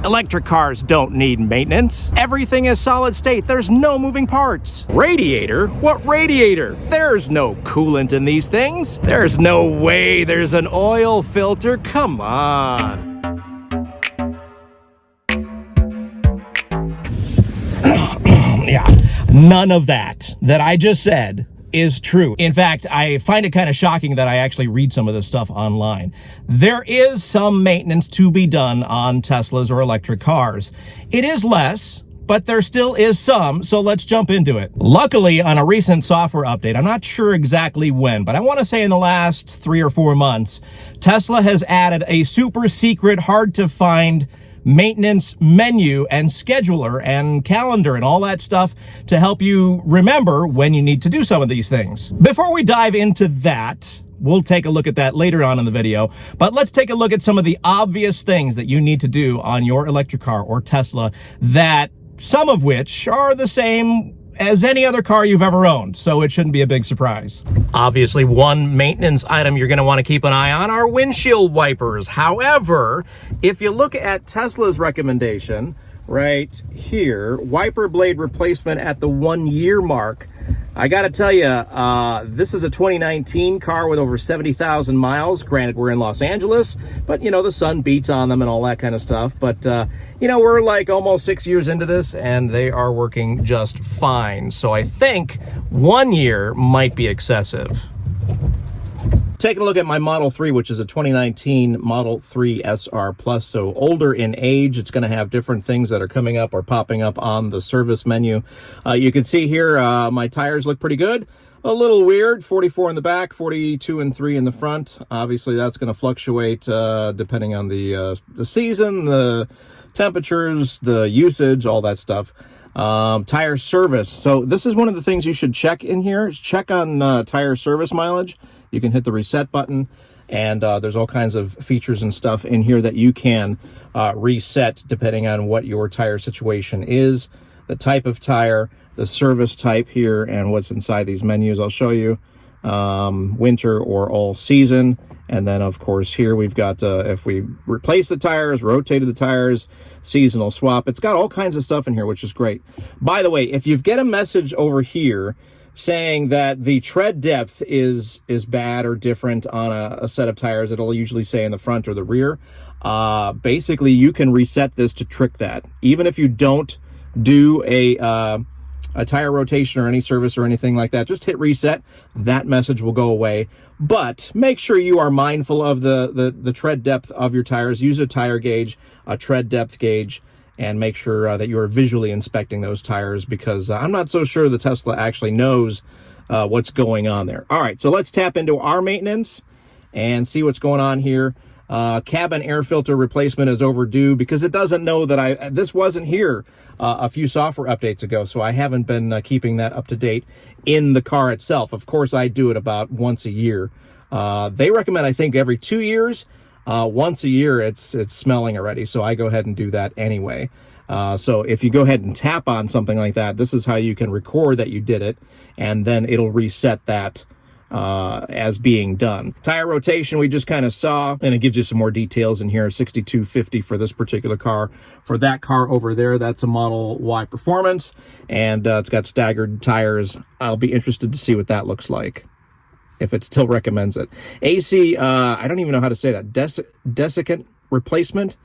Electric cars don't need maintenance. Everything is solid state. There's no moving parts. Radiator? What radiator? There's no coolant in these things. There's no way there's an oil filter. Come on. Yeah, none of that I just said is true. In fact, I find it kind of shocking that I actually read some of this stuff online. There is some maintenance to be done on Teslas or electric cars. It is less, but there still is some, so let's jump into it. Luckily, on a recent software update, I'm not sure exactly when, but I want to say in the last 3 or 4 months, Tesla has added a super secret, hard to find maintenance menu and scheduler and calendar and all that stuff to help you remember when you need to do some of these things. Before we dive into that, we'll take a look at that later on in the video, but let's take a look at some of the obvious things that you need to do on your electric car or Tesla, that some of which are the same as any other car you've ever owned, so it shouldn't be a big surprise. Obviously, one maintenance item you're going to want to keep an eye on are windshield wipers. However, if you look at Tesla's recommendation right here, wiper blade replacement at the 1-year mark, I got to tell you, this is a 2019 car with over 70,000 miles. Granted, we're in Los Angeles, but, you know, the sun beats on them and all that kind of stuff. But, you know, we're like almost 6 years into this, and they are working just fine. So I think 1 year might be excessive. Taking a look at my Model 3, which is a 2019 Model 3 SR Plus, so older in age. It's going to have different things that are coming up or popping up on the service menu. You can see here my tires look pretty good. A little weird, 44 in the back, 42 and 3 in the front. Obviously, that's going to fluctuate depending on the season, the temperatures, the usage, all that stuff. Tire service. So this is one of the things you should check in here. Is check on tire service mileage. You can hit the reset button, and there's all kinds of features and stuff in here that you can reset depending on what your tire situation is, the type of tire, the service type here, and what's inside these menus. I'll show you winter or all season. And then, of course, here we've got if we replace the tires, rotated the tires, seasonal swap. It's got all kinds of stuff in here, which is great. By the way, if you get a message over here saying that the tread depth is bad or different on a set of tires, it'll usually say in the front or the rear. Basically, you can reset this to trick that. Even if you don't do a tire rotation or any service or anything like that, just hit reset. That message will go away. But make sure you are mindful of the tread depth of your tires. Use a tire gauge, a tread depth gauge, and make sure that you are visually inspecting those tires, because I'm not so sure the Tesla actually knows what's going on there. All right, so let's tap into our maintenance and see what's going on here. Cabin air filter replacement is overdue because it doesn't know that this wasn't here a few software updates ago, so I haven't been keeping that up to date in the car itself. Of course, I do it about once a year. They recommend, I think, every 2 years. Once a year, it's smelling already, so I go ahead and do that anyway. So if you go ahead and tap on something like that, this is how you can record that you did it, and then it'll reset that as being done. Tire rotation we just kind of saw, and it gives you some more details in here. 6250 for this particular car. For that car over there, that's a Model Y Performance, and it's got staggered tires. I'll be interested to see what that looks like, if it still recommends it. AC, I don't even know how to say that. Desiccant replacement.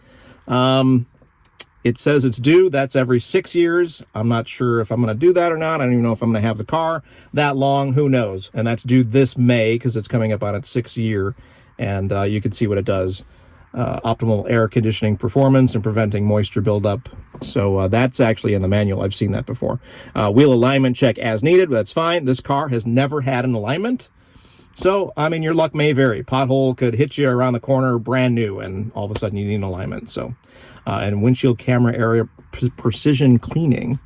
It says it's due. That's every 6 years. I'm not sure if I'm going to do that or not. I don't even know if I'm going to have the car that long. Who knows? And that's due this May because it's coming up on its 6th year. And you can see what it does. Optimal air conditioning performance and preventing moisture buildup. So that's actually in the manual. I've seen that before. Wheel alignment check as needed. That's fine. This car has never had an alignment. So, I mean, your luck may vary. Pothole could hit you around the corner brand new, and all of a sudden you need an alignment. So, and windshield camera area precision cleaning.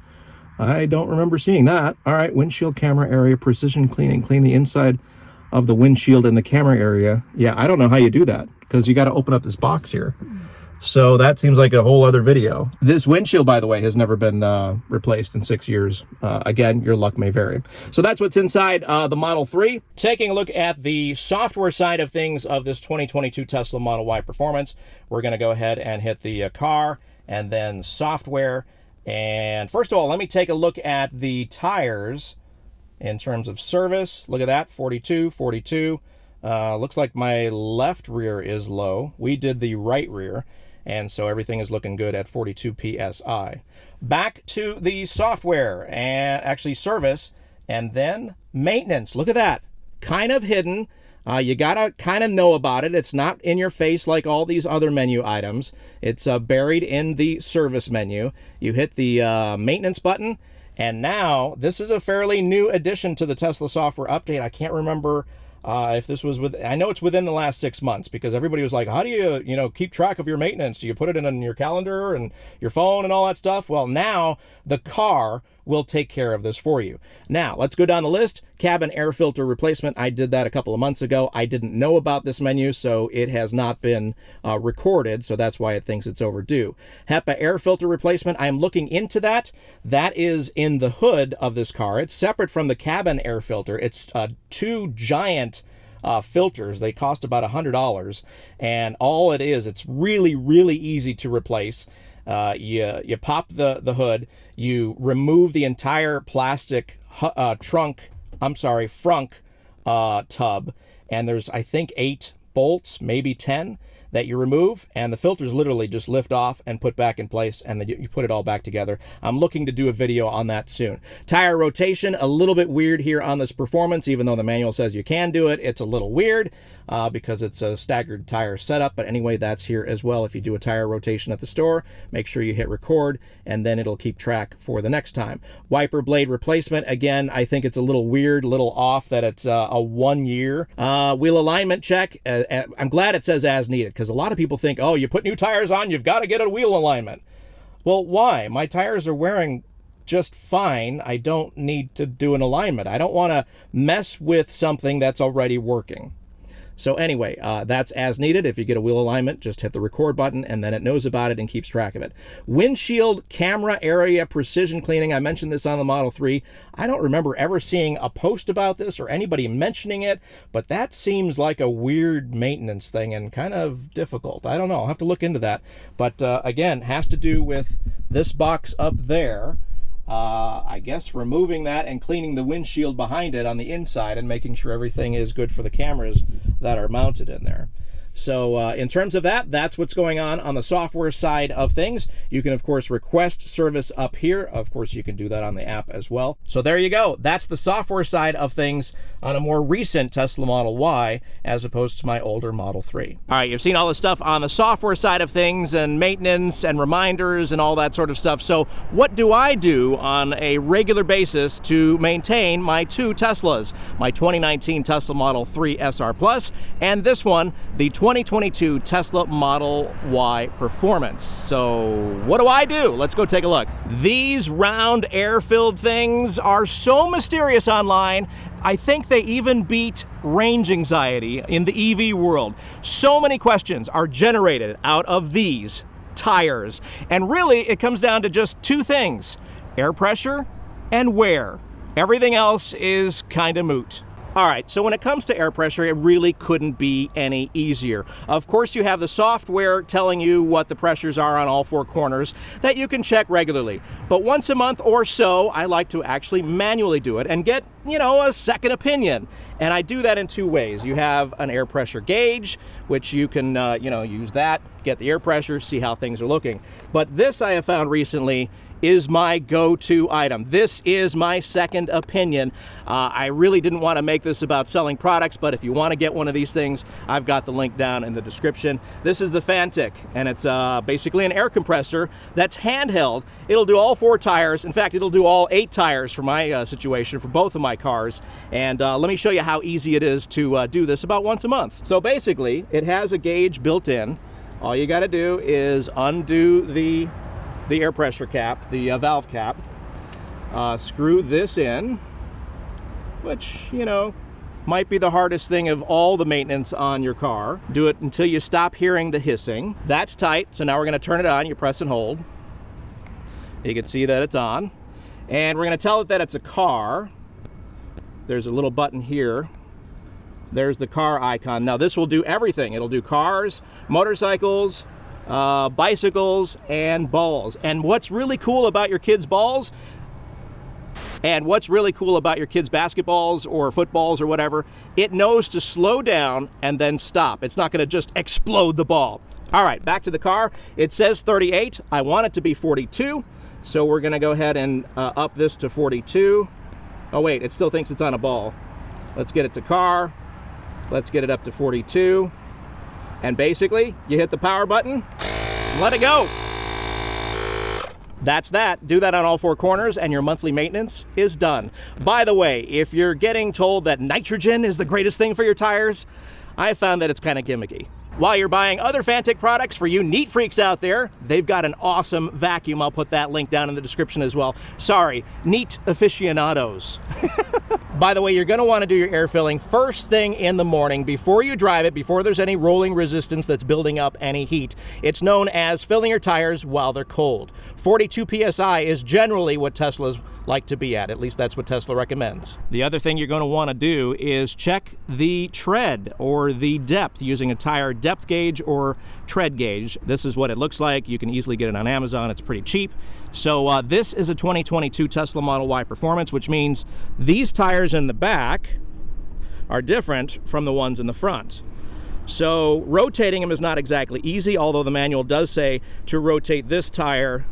I don't remember seeing that. All right, windshield camera area precision cleaning. Clean the inside of the windshield and the camera area. Yeah, I don't know how you do that, because you got to open up this box here. So that seems like a whole other video. This windshield, by the way, has never been replaced in 6 years. Again, your luck may vary. So that's what's inside the Model 3. Taking a look at the software side of things of this 2022 Tesla Model Y Performance, we're going to go ahead and hit the car and then software. And first of all, let me take a look at the tires in terms of service. Look at that, 42, 42. Looks like my left rear is low. We did the right rear, and so everything is looking good at 42 PSI. Back to the software, and actually service, and then maintenance. Look at that, kind of hidden. You gotta kind of know about it. It's not in your face like all these other menu items. It's buried in the service menu. You hit the maintenance button, and now this is a fairly new addition to the Tesla software update. I can't remember if this was I know it's within the last 6 months, because everybody was like, how do you keep track of your maintenance? Do you put it in your calendar and your phone and all that stuff? Well, now the car will take care of this for you. Now, let's go down the list. Cabin air filter replacement. I did that a couple of months ago. I didn't know about this menu, so it has not been recorded, so that's why it thinks it's overdue. HEPA air filter replacement. I'm looking into that. That is in the hood of this car. It's separate from the cabin air filter. It's two giant filters. They cost about $100, and all it is, it's really, really easy to replace. You pop the hood, you remove the entire plastic frunk tub, and there's, I think, 8 bolts, maybe 10, that you remove, and the filters literally just lift off and put back in place, and then you put it all back together. I'm looking to do a video on that soon. Tire rotation, a little bit weird here on this performance, even though the manual says you can do it. It's a little weird because it's a staggered tire setup, but anyway, that's here as well. If you do a tire rotation at the store, make sure you hit record, and then it'll keep track for the next time. Wiper blade replacement, again, I think it's a little weird, a little off that it's a 1 year. Wheel alignment check, I'm glad it says as needed, because a lot of people think, oh, you put new tires on, you've got to get a wheel alignment. Well, why? My tires are wearing just fine. I don't need to do an alignment. I don't want to mess with something that's already working. So anyway, that's as needed. If you get a wheel alignment, just hit the record button, and then it knows about it and keeps track of it. Windshield camera area precision cleaning. I mentioned this on the Model 3. I don't remember ever seeing a post about this or anybody mentioning it, but that seems like a weird maintenance thing and kind of difficult. I don't know. I'll have to look into that. But again, has to do with this box up there. I guess removing that and cleaning the windshield behind it on the inside and making sure everything is good for the cameras that are mounted in there. So in terms of that, that's what's going on the software side of things. You can, of course, request service up here. Of course, you can do that on the app as well. So there you go. That's the software side of things on a more recent Tesla Model Y as opposed to my older Model 3. All right, you've seen all the stuff on the software side of things and maintenance and reminders and all that sort of stuff. So what do I do on a regular basis to maintain my 2 Teslas? My 2019 Tesla Model 3 SR Plus and this one, the 2022 Tesla Model Y Performance. So what do? Let's go take a look. These round air-filled things are so mysterious online. I think they even beat range anxiety in the EV world. So many questions are generated out of these tires. And really, it comes down to just 2 things: air pressure and wear. Everything else is kind of moot. All right, so when it comes to air pressure, it really couldn't be any easier. Of course, you have the software telling you what the pressures are on all 4 corners that you can check regularly. But once a month or so, I like to actually manually do it and get, a second opinion. And I do that in 2 ways. You have an air pressure gauge, which you can, use that, get the air pressure, see how things are looking. But this I have found recently is my go-to item. This is my second opinion. I really didn't want to make this about selling products, but if you want to get one of these things, I've got the link down in the description. This is the Fanttik, and it's basically an air compressor that's handheld. It'll do all 4 tires. In fact, it'll do all 8 tires for my situation, for both of my cars. And let me show you how easy it is to do this about once a month. So basically, it has a gauge built in. All you got to do is undo the air pressure cap, the valve cap, screw this in, which, might be the hardest thing of all the maintenance on your car. Do it until you stop hearing the hissing. That's tight, so now we're going to turn it on. You press and hold. You can see that it's on. And we're going to tell it that it's a car. There's a little button here. There's the car icon. Now this will do everything. It'll do cars, motorcycles, bicycles and balls. And what's really cool about your kids' balls, and what's really cool about your kids' basketballs or footballs or whatever, it knows to slow down and then stop. It's not going to just explode the ball. All right, back to the car. It says 38. I want it to be 42. So we're going to go ahead and up this to 42. Oh, wait, it still thinks it's on a ball. Let's get it to car. Let's get it up to 42. And basically, you hit the power button, let it go. That's that. Do that on all four corners and your monthly maintenance is done. By the way, if you're getting told that nitrogen is the greatest thing for your tires, I found that it's kind of gimmicky. While you're buying other Fanttik products, for you neat freaks out there, they've got an awesome vacuum. I'll put that link down in the description as well. Sorry, neat aficionados. By the way, you're going to want to do your air filling first thing in the morning before you drive it, before there's any rolling resistance that's building up any heat. It's known as filling your tires while they're cold. 42 psi is generally what Teslas like to be at least that's what Tesla recommends. The other thing you're going to want to do is check the tread or the depth using a tire depth gauge or tread gauge. This is what it looks like. You can easily get it on Amazon. It's pretty cheap. So this is a 2022 Tesla Model Y Performance, which means these tires in the back are different from the ones in the front. So rotating them is not exactly easy, although the manual does say to rotate this tire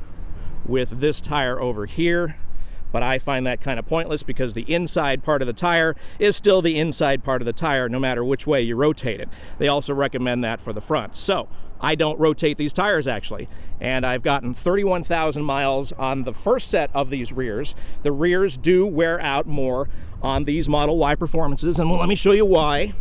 with this tire over here. But I find that kind of pointless because the inside part of the tire is still the inside part of the tire no matter which way you rotate it. They also recommend that for the front. So I don't rotate these tires actually. And I've gotten 31,000 miles on the first set of these rears. The rears do wear out more on these Model Y Performances, and let me show you why.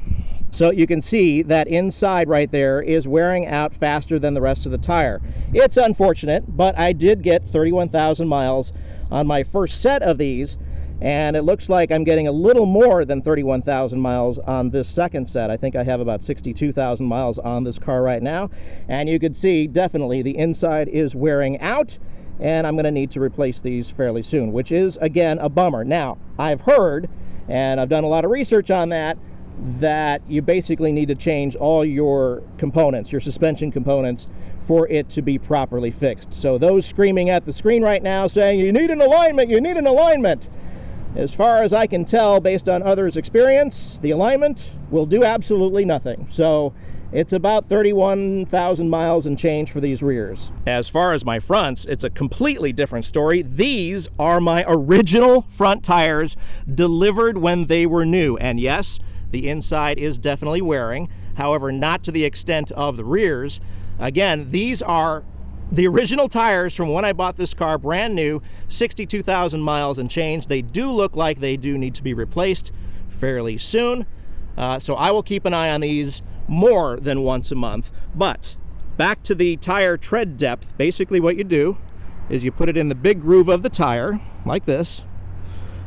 So you can see that inside right there is wearing out faster than the rest of the tire. It's unfortunate, but I did get 31,000 miles on my first set of these, and it looks like I'm getting a little more than 31,000 miles on this second set. I think I have about 62,000 miles on this car right now, and you can see definitely the inside is wearing out, and I'm going to need to replace these fairly soon, which is again a bummer. Now I've heard, and I've done a lot of research on that you basically need to change all your components, your suspension components, for it to be properly fixed. So those screaming at the screen right now saying, you need an alignment, you need an alignment. As far as I can tell, based on others' experience, the alignment will do absolutely nothing. So it's about 31,000 miles and change for these rears. As far as my fronts, it's a completely different story. These are my original front tires delivered when they were new. And yes, the inside is definitely wearing, however, not to the extent of the rears. Again, these are the original tires from when I bought this car, brand new, 62,000 miles and change. They do look like they do need to be replaced fairly soon. So I will keep an eye on these more than once a month. But back to the tire tread depth, basically what you do is you put it in the big groove of the tire, like this,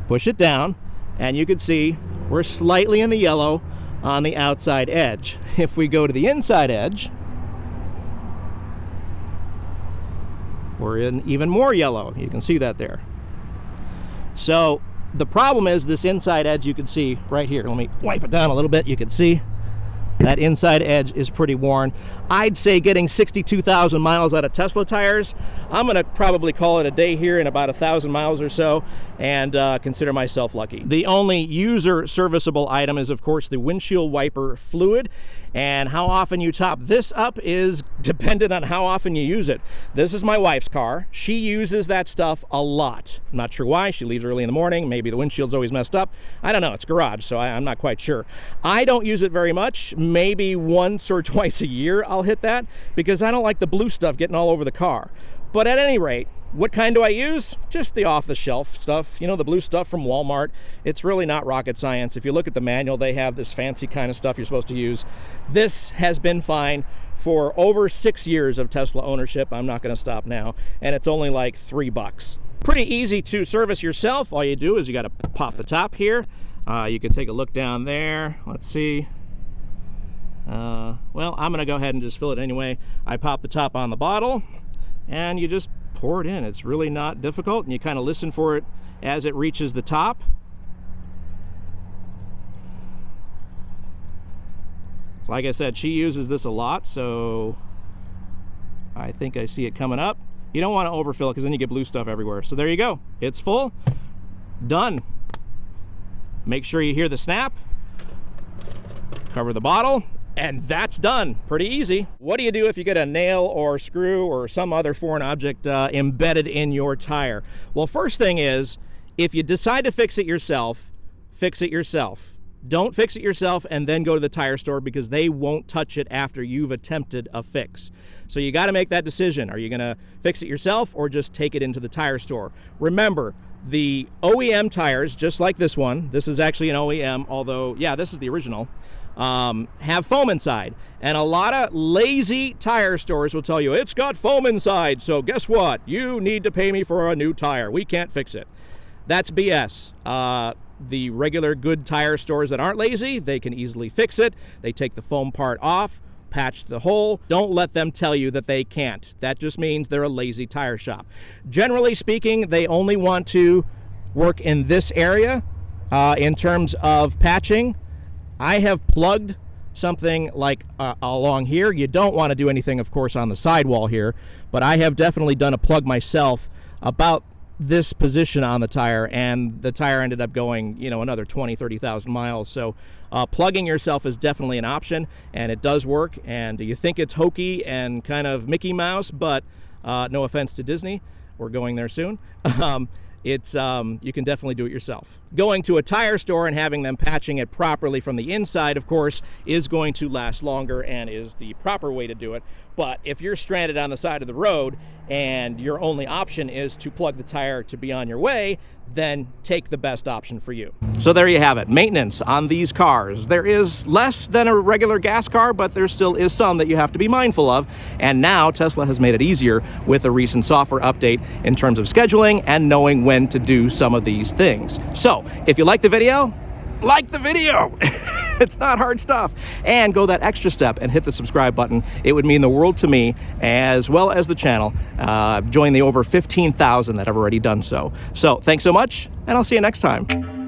push it down, and you can see we're slightly in the yellow on the outside edge. If we go to the inside edge, we're in even more yellow. You can see that there. So the problem is this inside edge, you can see right here. Let me wipe it down a little bit. You can see that inside edge is pretty worn. I'd say getting 62,000 miles out of Tesla tires, I'm gonna probably call it a day here in about 1,000 miles or so and consider myself lucky. The only user serviceable item is of course the windshield wiper fluid, and how often you top this up is dependent on how often you use it. This is my wife's car. She uses that stuff a lot. I'm not sure why. She leaves early in the morning. Maybe the windshield's always messed up. I don't know. It's garage, so I'm not quite sure. I don't use it very much. Maybe once or twice a year I'll hit that because I don't like the blue stuff getting all over the car. But at any rate, what kind do I use? Just the off-the-shelf stuff, you know, the blue stuff from Walmart. It's really not rocket science. If you look at the manual, they have this fancy kind of stuff you're supposed to use. This has been fine for over 6 years of Tesla ownership. I'm not going to stop now, and it's only like $3. Pretty easy to service yourself. All you do is you got to pop the top here. You can take a look down there. Let's see. Well, I'm going to go ahead and just fill it anyway. I pop the top on the bottle, and you just pour it in. It's really not difficult, and you kind of listen for it as it reaches the top. Like I said, she uses this a lot, so I think I see it coming up. You don't want to overfill it because then you get blue stuff everywhere. So there you go. It's full. Done. Make sure you hear the snap. Cover the bottle. And that's done. Pretty easy. What do you do if you get a nail or screw or some other foreign object embedded in your tire? Well, first thing is, if you decide to fix it yourself, fix it yourself. Don't fix it yourself and then go to the tire store, because they won't touch it after you've attempted a fix. So you got to make that decision. Are you going to fix it yourself or just take it into the tire store? Remember, the OEM tires, just like this one, this is actually an OEM, although, yeah, this is the original, have foam inside. And a lot of lazy tire stores will tell you, it's got foam inside, so guess what? You need to pay me for a new tire. We can't fix it. That's BS. The regular good tire stores that aren't lazy, they can easily fix it. They take the foam part off, patch the hole. Don't let them tell you that they can't. That just means they're a lazy tire shop. Generally speaking, they only want to work in this area in terms of patching. I have plugged something like along here. You don't want to do anything, of course, on the sidewall here, but I have definitely done a plug myself about this position on the tire, and the tire ended up going, you know, another 20,000-30,000 miles. So plugging yourself is definitely an option, and it does work. And you think it's hokey and kind of Mickey Mouse, but no offense to Disney, we're going there soon. It's you can definitely do it yourself. Going to a tire store and having them patching it properly from the inside, of course, is going to last longer and is the proper way to do it. But if you're stranded on the side of the road and your only option is to plug the tire to be on your way, then take the best option for you. So there you have it. Maintenance on these cars. There is less than a regular gas car, but there still is some that you have to be mindful of. And now Tesla has made it easier with a recent software update in terms of scheduling and knowing when to do some of these things. So if you like the video, like the video. It's not hard stuff. And go that extra step and hit the subscribe button. It would mean the world to me, as well as the channel. Join the over 15,000 that have already done so. So thanks so much, and I'll see you next time.